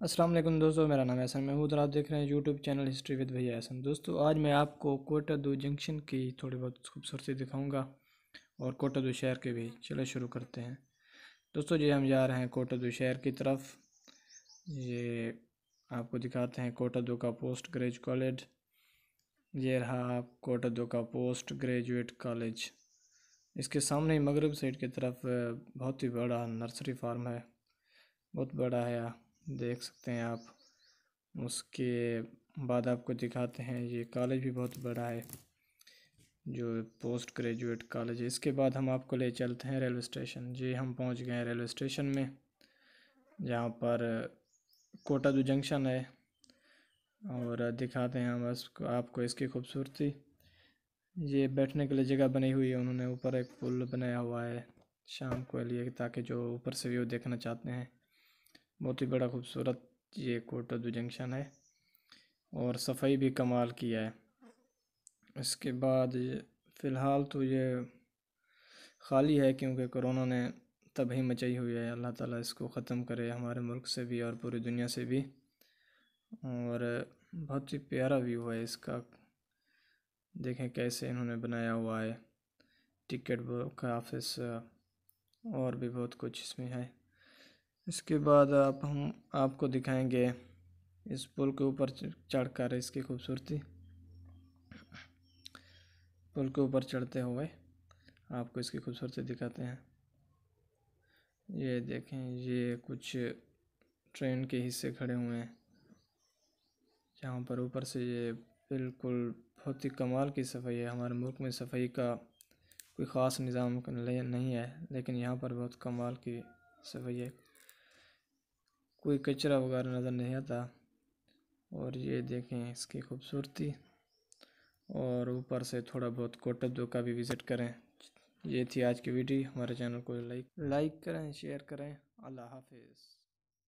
السلام علیکم دوستو، میرا نام احسن محمود اور آپ دیکھ رہے ہیں یوٹیوب چینل ہسٹری ود بھیا احسن۔ دوستو آج میں آپ کو کوٹہ دو جنکشن کی تھوڑی بہت خوبصورتی دکھاؤں گا اور کوٹہ دو شہر کے بھی۔ چلو شروع کرتے ہیں دوستو جی، ہم جا رہے ہیں کوٹہ دو شہر کی طرف۔ یہ آپ کو دکھاتے ہیں کوٹہ دو کا پوسٹ گریجویٹ کالج۔ یہ رہا کوٹہ دو کا پوسٹ گریجویٹ کالج۔ اس کے سامنے مغرب سائڈ کی طرف بہت ہی بڑا نرسری فارم ہے، بہت بڑا ہے، دیکھ سکتے ہیں آپ۔ اس کے بعد آپ کو دکھاتے ہیں یہ کالج بھی بہت بڑا ہے جو پوسٹ گریجویٹ کالج ہے۔ اس کے بعد ہم آپ کو لے چلتے ہیں ریلوے اسٹیشن۔ جی ہم پہنچ گئے ہیں ریلوے اسٹیشن میں، جہاں پر کوٹہ دو جنکشن ہے، اور دکھاتے ہیں ہم آپ کو اس کی خوبصورتی۔ یہ بیٹھنے کے لیے جگہ بنی ہوئی ہے، انہوں نے اوپر ایک پل بنایا ہوا ہے شام کو لیے، تاکہ جو اوپر سے ویو دیکھنا چاہتے ہیں۔ بہت ہی بڑا خوبصورت یہ کوٹہ دو جنکشن ہے، اور صفائی بھی کمال کیا ہے۔ اس کے بعد فی الحال تو یہ خالی ہے، کیونکہ کرونا نے تباہی مچائی ہوئی ہے۔ اللہ تعالیٰ اس کو ختم کرے ہمارے ملک سے بھی اور پوری دنیا سے بھی۔ اور بہت ہی پیارا ویو ہے اس کا، دیکھیں کیسے انہوں نے بنایا ہوا ہے۔ ٹکٹ بک آفس اور بھی بہت کچھ اس میں ہے۔ اس کے بعد ہم آپ کو دکھائیں گے اس پل کے اوپر چڑھ کر اس کی خوبصورتی۔ پل کے اوپر چڑھتے ہوئے آپ کو اس کی خوبصورتی دکھاتے ہیں۔ یہ دیکھیں، یہ کچھ ٹرین کے حصے کھڑے ہوئے ہیں، جہاں پر اوپر سے یہ بالکل بہت ہی کمال کی صفائی ہے۔ ہمارے ملک میں صفائی کا کوئی خاص نظام نہیں ہے، لیکن یہاں پر بہت کمال کی صفائی ہے، کوئی کچرا وغیرہ نظر نہیں آتا۔ اور یہ دیکھیں اس کی خوبصورتی، اور اوپر سے تھوڑا بہت کوٹہ دو کا بھی وزٹ کریں۔ یہ تھی آج کی ویڈیو۔ ہمارے چینل کو لائک کریں، شیئر کریں۔ اللہ حافظ۔